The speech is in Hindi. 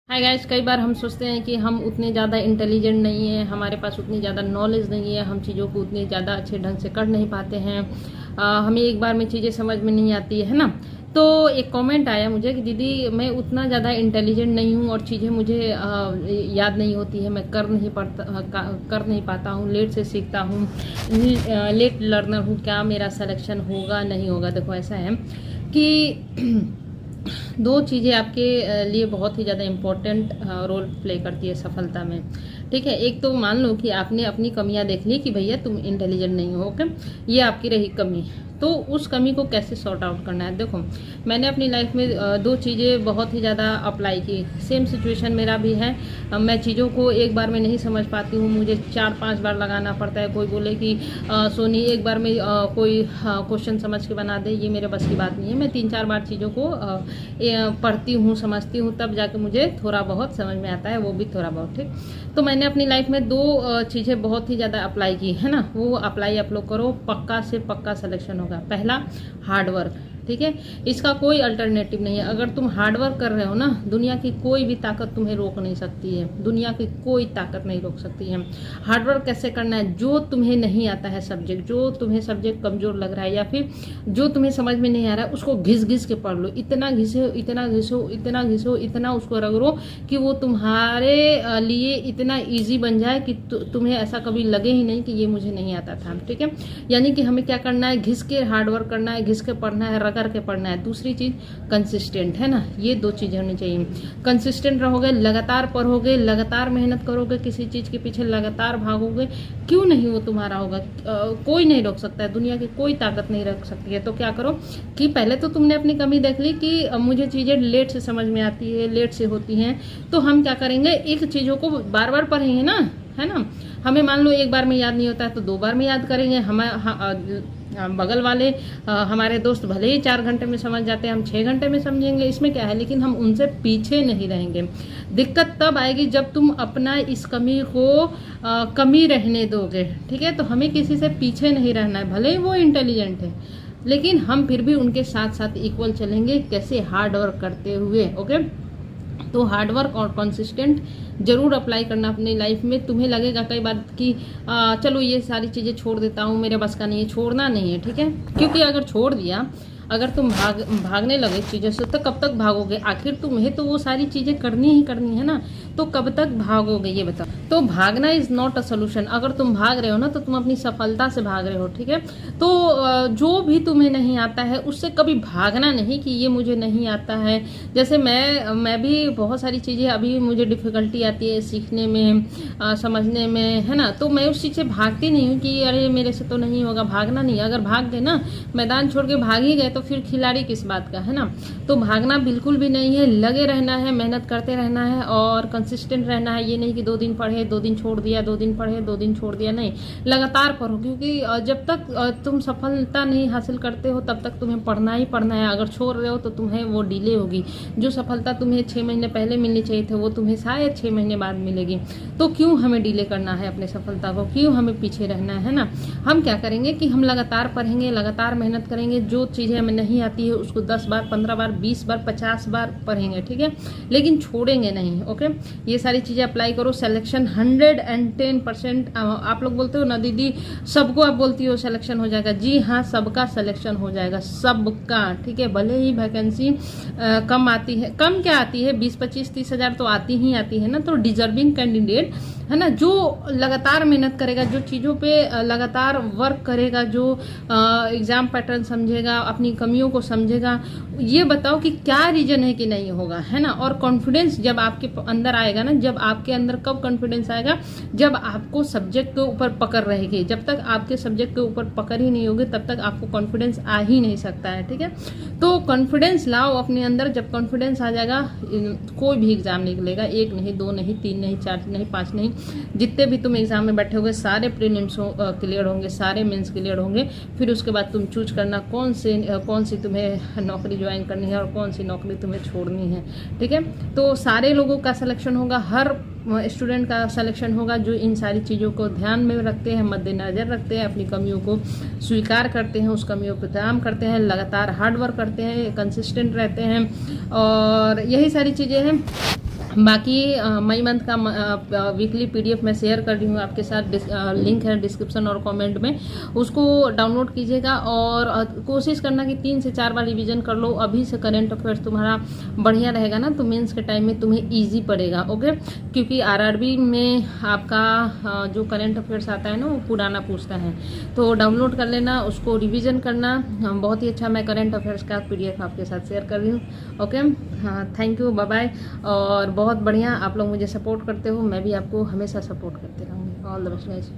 हाय गाइस, कई बार हम सोचते हैं कि हम उतने ज़्यादा इंटेलिजेंट नहीं हैं, हमारे पास उतनी ज़्यादा नॉलेज नहीं है, हम चीज़ों को उतने ज़्यादा अच्छे ढंग से कर नहीं पाते हैं। हमें एक बार में चीज़ें समझ में नहीं आती है ना। तो एक कमेंट आया मुझे कि दीदी मैं उतना ज़्यादा इंटेलिजेंट नहीं हूँ और चीज़ें मुझे याद नहीं होती है, मैं कर नहीं पाता हूँ, लेट से सीखता हूँ, लेट लर्नर हूँ, क्या मेरा सिलेक्शन होगा नहीं होगा। देखो ऐसा है कि दो चीज़ें आपके लिए बहुत ही ज़्यादा इम्पोर्टेंट रोल प्ले करती है सफलता में। ठीक है, एक तो मान लो कि आपने अपनी कमियां देख ली कि भैया तुम इंटेलिजेंट नहीं हो, ओके, ये आपकी रही कमी। तो उस कमी को कैसे सॉर्ट आउट करना है। देखो मैंने अपनी लाइफ में दो चीज़ें बहुत ही ज़्यादा अप्लाई की। सेम सिचुएशन मेरा भी है। मैं चीज़ों को एक बार में नहीं समझ पाती हूँ, मुझे 4-5 बार लगाना पड़ता है। कोई बोले कि सोनी एक बार में कोई क्वेश्चन समझ के बना दे, ये मेरे बस की बात नहीं है। मैं 3-4 बार चीज़ों को पढ़ती हूँ, समझती हूँ, तब जाके मुझे थोड़ा बहुत समझ में आता है, वो भी थोड़ा बहुत। ठीक, तो मैंने अपनी लाइफ में दो चीज़ें बहुत ही ज़्यादा अप्लाई की है ना, वो अप्लाई आप लोग करो, पक्का से पक्का सिलेक्शन होगा। पहला, हार्ड वर्क। ठीक है, इसका कोई अल्टरनेटिव नहीं है। अगर तुम हार्ड वर्क कर रहे हो ना, दुनिया की कोई भी ताकत तुम्हें रोक नहीं सकती है, दुनिया की कोई ताकत नहीं रोक सकती है। हार्ड वर्क कैसे करना है, जो तुम्हें नहीं आता है सब्जेक्ट, जो तुम्हें सब्जेक्ट कमजोर लग रहा है या फिर जो तुम्हें समझ में नहीं आ रहा है, उसको घिस घिस के पढ़ लो। इतना घिसो, इतना घिसो, इतना घिसो, इतना उसको रगड़ो कि वो तुम्हारे लिए इतना ईजी बन जाए कि तुम्हें ऐसा कभी लगे ही नहीं कि ये मुझे नहीं आता था। ठीक है, यानी कि हमें क्या करना है, घिस के हार्ड वर्क करना है, घिस के पढ़ना है, करके पढ़ना है। दूसरी चीज कंसिस्टेंट है ना, ये दो चीजें होनी चाहिए। कंसिस्टेंट रहोगे, लगातार पढ़ोगे, लगातार मेहनत करोगे, किसी चीज के पीछे लगातार भागोगे, क्यों नहीं वो तुम्हारा होगा। कोई नहीं रोक सकता है, दुनिया की कोई ताकत नहीं रोक सकती है। तो क्या करो कि पहले तो तुमने अपनी कमी देख ली कि मुझे चीजें लेट से समझ में आती है, लेट से होती हैं। तो हम क्या करेंगे, एक चीजों को बार बार पढ़ेंगे ना, है ना। हमें मान लो एक बार में याद नहीं होता है तो 2 बार में याद करेंगे। बगल वाले हमारे दोस्त भले ही 4 घंटे में समझ जाते हैं, हम 6 घंटे में समझेंगे, इसमें क्या है। लेकिन हम उनसे पीछे नहीं रहेंगे। दिक्कत तब आएगी जब तुम अपना इस कमी को कमी रहने दोगे। ठीक है, तो हमें किसी से पीछे नहीं रहना है, भले ही वो इंटेलिजेंट है, लेकिन हम फिर भी उनके साथ साथ इक्वल चलेंगे। कैसे, हार्ड वर्क करते हुए। ओके, तो हार्ड वर्क और कंसिस्टेंट जरूर अप्लाई करना अपनी लाइफ में। तुम्हें लगेगा कई बार कि चलो ये सारी चीज़ें छोड़ देता हूँ, मेरे बस का नहीं है, छोड़ना नहीं है। ठीक है, क्योंकि अगर छोड़ दिया, अगर तुम भागने लगे चीज़ों से, तो कब तक भागोगे। आखिर तुम्हें तो वो सारी चीज़ें करनी ही करनी है ना, तो कब तक भागोगे ये बताओ। तो भागना इज नॉट अ सोल्यूशन। अगर तुम भाग रहे हो ना, तो तुम अपनी सफलता से भाग रहे हो। ठीक है, तो जो भी तुम्हें नहीं आता है उससे कभी भागना नहीं कि ये मुझे नहीं आता है। जैसे मैं भी बहुत सारी चीज़ें अभी मुझे डिफिकल्टी आती है सीखने में, समझने में, है ना। तो मैं उस चीज़ से भागती नहीं हूँ कि अरे मेरे से तो नहीं होगा। भागना नहीं, अगर भाग गए ना, मैदान छोड़ के भाग ही गए, तो फिर खिलाड़ी किस बात का, है ना। तो भागना बिल्कुल भी नहीं है, लगे रहना है, मेहनत करते रहना है और कंसिस्टेंट रहना है। ये नहीं कि 2 दिन पढ़े, 2 दिन छोड़ दिया, 2 दिन पढ़े, 2 दिन छोड़ दिया, नहीं, लगातार पढ़ो। क्योंकि जब तक तुम सफलता नहीं हासिल करते हो तब तक तुम्हें पढ़ना ही पढ़ना है। अगर छोड़ रहे हो तो तुम्हें वो डिले होगी। जो सफलता तुम्हें 6 महीने पहले मिलनी चाहिए थे, वो तुम्हें शायद 6 महीने बाद मिलेगी। तो क्यों हमें डिले करना है अपने सफलता को, क्यों हमें पीछे रहना है ना। हम क्या करेंगे कि हम लगातार पढ़ेंगे, लगातार मेहनत करेंगे। जो चीज़ें हमें नहीं आती है उसको 10 बार, 15 बार, 20 बार, 50 बार पढ़ेंगे। ठीक है, लेकिन छोड़ेंगे नहीं। ओके, ये सारी चीज़ें अप्लाई करो। सिलेक्शन 110%। आप लोग बोलते हो ना दीदी, सबको आप बोलती हो सिलेक्शन हो जाएगा। जी हाँ, सबका सिलेक्शन हो जाएगा, सबका। ठीक है, भले ही वैकेंसी कम आती है, कम क्या आती है, 20, 25, 30 हज़ार तो आती ही आती है ना। तो डिजर्विंग कैंडिडेट है ना, जो लगातार मेहनत करेगा, जो चीज़ों पे लगातार वर्क करेगा, जो एग्जाम पैटर्न समझेगा, अपनी कमियों को समझेगा। ये बताओ कि क्या रीजन है कि नहीं होगा, है ना। और कॉन्फिडेंस जब आपके अंदर आएगा ना, जब आपके अंदर कब कॉन्फिडेंस आएगा, जब आपको सब्जेक्ट के ऊपर पकड़ रहेगी। जब तक आपके सब्जेक्ट के ऊपर पकड़ ही नहीं होगी, तब तक आपको कॉन्फिडेंस आ ही नहीं सकता है। ठीक है, तो कॉन्फिडेंस लाओ अपने अंदर। जब कॉन्फिडेंस आ जाएगा, कोई भी एग्जाम निकलेगा, 1 नहीं, 2 नहीं, 3 नहीं, 4 नहीं, 5 नहीं, जितने भी तुम एग्जाम में बैठे होगे, सारे प्रीलिम्स क्लियर होंगे, सारे मेंस क्लियर होंगे। फिर उसके बाद तुम चूज करना कौन सी तुम्हें नौकरी ज्वाइन करनी है और कौन सी नौकरी तुम्हें छोड़नी है। ठीक है, तो सारे लोगों का सिलेक्शन होगा, हर स्टूडेंट का सिलेक्शन होगा जो इन सारी चीज़ों को ध्यान में रखते हैं, मद्देनजर रखते हैं, अपनी कमियों को स्वीकार करते हैं, उस कमियों पर काम करते हैं, लगातार हार्ड वर्क करते हैं, कंसिस्टेंट रहते हैं। और यही सारी चीज़ें हैं बाकी मई मंथ का वीकली पीडीएफ मैं शेयर कर रही हूँ आपके साथ, लिंक है डिस्क्रिप्शन और कमेंट में, उसको डाउनलोड कीजिएगा और कोशिश करना कि 3 से 4 बार रिवीजन कर लो। अभी से करंट अफेयर्स तुम्हारा बढ़िया रहेगा ना, तो मेंस के टाइम में तुम्हें इजी पड़ेगा। ओके, क्योंकि आरआरबी में आपका जो करंट अफेयर्स आता है ना वो पुराना पूछता है, तो डाउनलोड कर लेना, उसको रिविजन करना। बहुत ही अच्छा मैं करंट अफेयर्स का पीडीएफ आपके साथ शेयर कर रही हूँ। ओके, हाँ, थैंक यू, बाय बाय। और बहुत बढ़िया आप लोग मुझे सपोर्ट करते हो, मैं भी आपको हमेशा सपोर्ट करते रहूँगी। All the best guys.